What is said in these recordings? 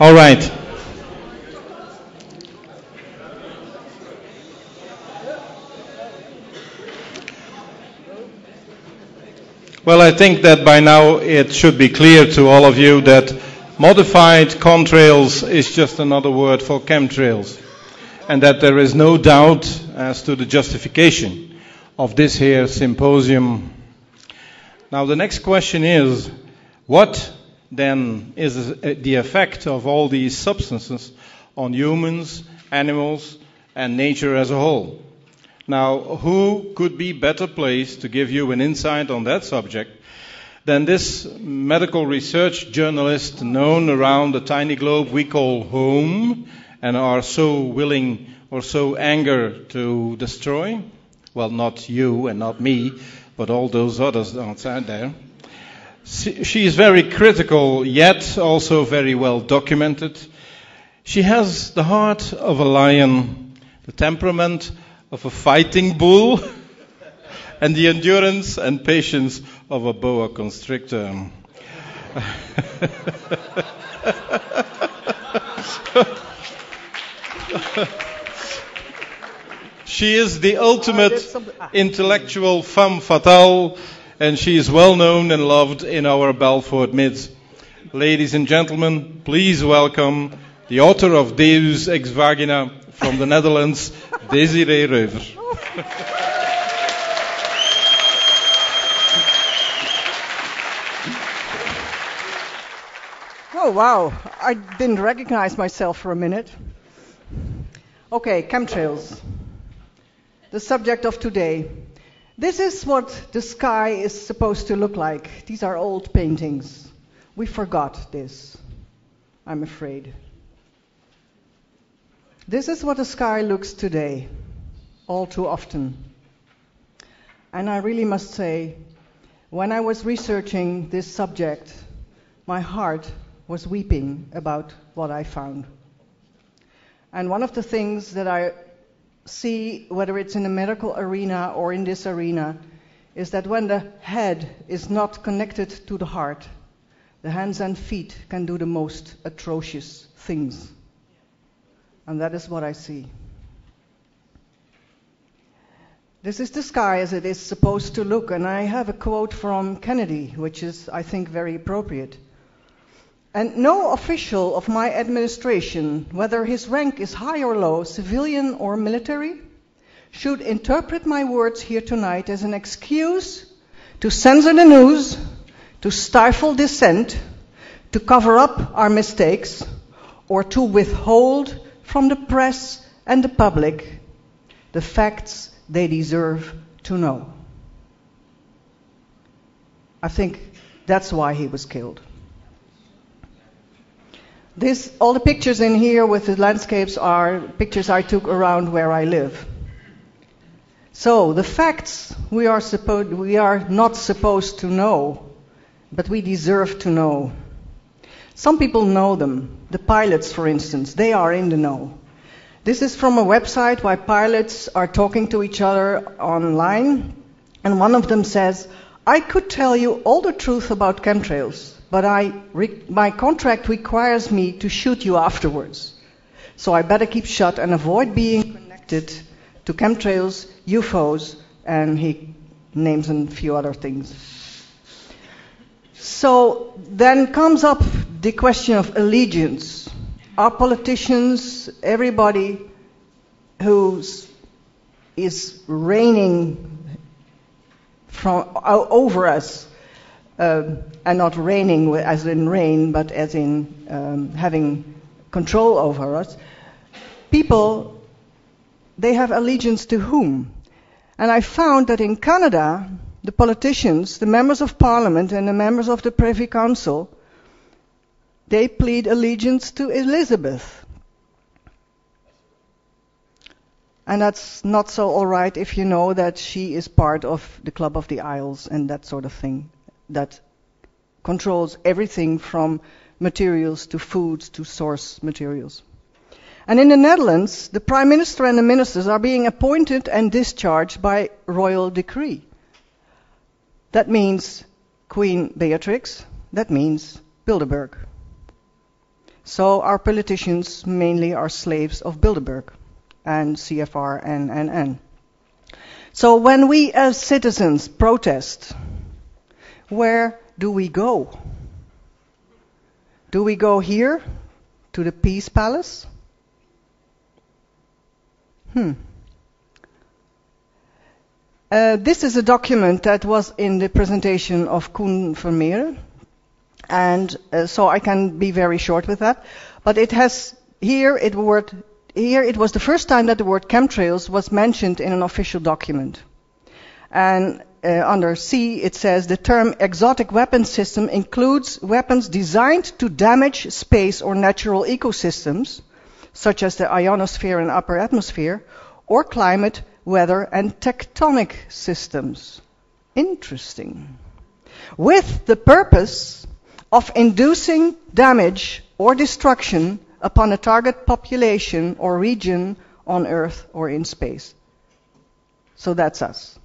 All right. Well, I think that by now it should be clear to all of you that modified contrails is just another word for chemtrails, and that there is no doubt as to the justification of this here symposium. Now, the next question is, what then is the effect of all these substances on humans, animals, and nature as a whole? Now, who could be better placed to give you an insight on that subject than this medical research journalist known around the tiny globe we call home and are so willing or so eager to destroy? Well, not you and not me, but all those others outside there. She is very critical, yet also very well documented. She has the heart of a lion, the temperament of a fighting bull, and the endurance and patience of a boa constrictor. She is the ultimate intellectual femme fatale, and she is well known and loved in our Belfort midst. Ladies and gentlemen, please welcome the author of Deus Ex Vagina from the Netherlands, Desiree Reuver. Oh, wow. I didn't recognize myself for a minute. Okay, chemtrails. The subject of today. This is what the sky is supposed to look like. These are old paintings. We forgot this, I'm afraid. This is what the sky looks today, all too often. And I really must say, when I was researching this subject, my heart was weeping about what I found. And one of the things that I see, whether it's in the medical arena or in this arena, is that when the head is not connected to the heart, the hands and feet can do the most atrocious things. And that is what I see. This is the sky as it is supposed to look, and I have a quote from Kennedy, which is, I think, very appropriate. And no official of my administration, whether his rank is high or low, civilian or military, should interpret my words here tonight as an excuse to censor the news, to stifle dissent, to cover up our mistakes, or to withhold from the press and the public the facts they deserve to know. I think that's why he was killed. All the pictures in here with the landscapes are pictures I took around where I live. So the facts we are not supposed to know, but we deserve to know. Some people know them. The pilots, for instance, they are in the know. This is from a website where pilots are talking to each other online, and one of them says, I could tell you all the truth about chemtrails, but my contract requires me to shoot you afterwards. So I better keep shut and avoid being connected to chemtrails, UFOs, and he names a few other things. So then comes up the question of allegiance. Our politicians, everybody who is reigning over us, and not reigning as in reign, but as in having control over us, people, they have allegiance to whom? And I found that in Canada, the politicians, the members of parliament and the members of the Privy Council, they plead allegiance to Elizabeth. And that's not so all right if you know that she is part of the Club of the Isles and that sort of thing, that controls everything from materials to foods to source materials. And in the Netherlands, the Prime Minister and the ministers are being appointed and discharged by royal decree. That means Queen Beatrix, that means Bilderberg. So our politicians mainly are slaves of Bilderberg and CFR and. So when we as citizens protest, where do we go? Do we go here to the Peace Palace? This is a document that was in the presentation of Koen Vermeer, and so I can be very short with that. But it has here it was the first time that the word chemtrails was mentioned in an official document. And under C it says the term exotic weapons system includes weapons designed to damage space or natural ecosystems, such as the ionosphere and upper atmosphere, or climate, weather, and tectonic systems. Interesting. With the purpose of inducing damage or destruction upon a target population or region on Earth or in space. So that's us.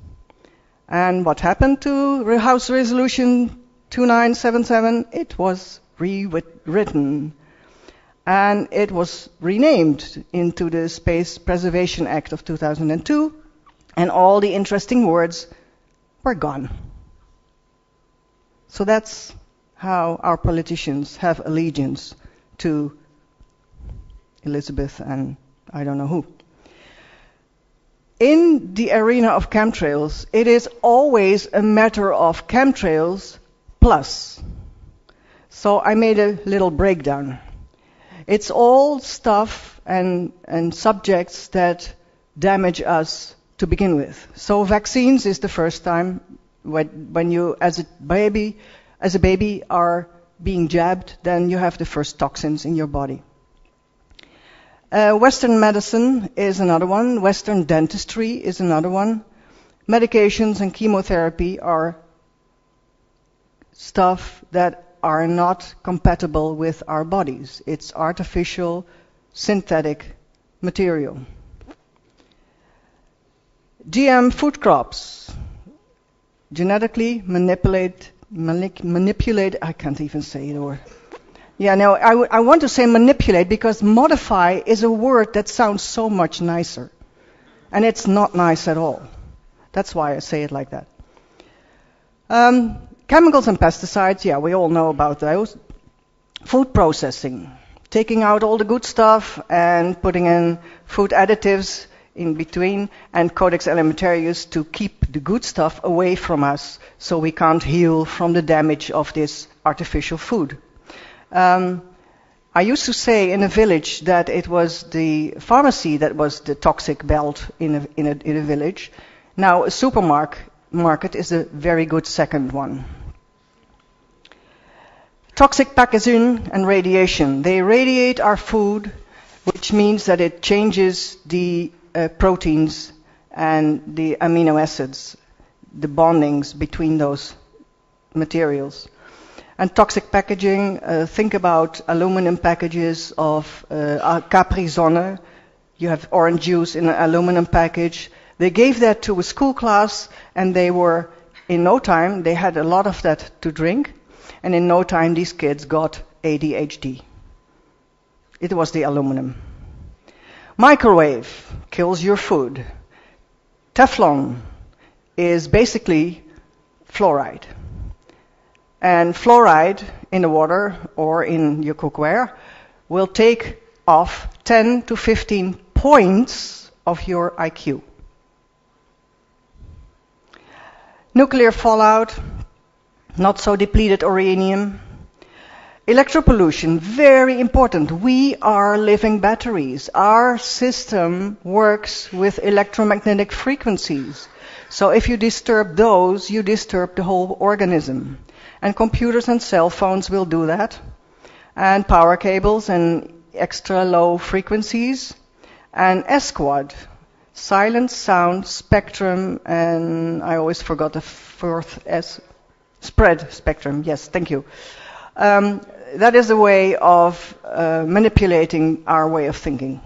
And what happened to House Resolution 2977? It was rewritten. And it was renamed into the Space Preservation Act of 2002, and all the interesting words were gone. So that's how our politicians have allegiance to Elizabeth and I don't know who. In the arena of chemtrails, it is always a matter of chemtrails plus. So I made a little breakdown. It's all stuff and subjects that damage us to begin with. So vaccines is the first time when you, as a baby, are being jabbed, then you have the first toxins in your body. Western medicine is another one. Western dentistry is another one. Medications and chemotherapy are stuff that are not compatible with our bodies. It's artificial, synthetic material. GM food crops, genetically manipulate, I can't even say the word. Yeah, no, I want to say manipulate because modify is a word that sounds so much nicer. And it's not nice at all. That's why I say it like that. Chemicals and pesticides, yeah, we all know about those. Food processing, taking out all the good stuff and putting in food additives in between, and Codex Alimentarius to keep the good stuff away from us so we can't heal from the damage of this artificial food. I used to say in a village that it was the pharmacy that was the toxic belt in a village. Now a supermarket is a very good second one. Toxic packaging and radiation. They radiate our food, which means that it changes the proteins and the amino acids, the bondings between those materials. And toxic packaging, think about aluminum packages of Capri-Sonne. You have orange juice in an aluminum package. They gave that to a school class, and they were, in no time, they had a lot of that to drink, and in no time these kids got ADHD. It was the aluminum. Microwave kills your food. Teflon is basically fluoride. And fluoride in the water or in your cookware will take off 10 to 15 points of your IQ. Nuclear fallout, not so depleted uranium. Electropollution, very important. We are living batteries. Our system works with electromagnetic frequencies. So if you disturb those, you disturb the whole organism. And computers and cell phones will do that. And power cables and extra low frequencies. And SQUAD, silent sound spectrum, and I always forgot the fourth S, spread spectrum. Yes, thank you. That is a way of manipulating our way of thinking.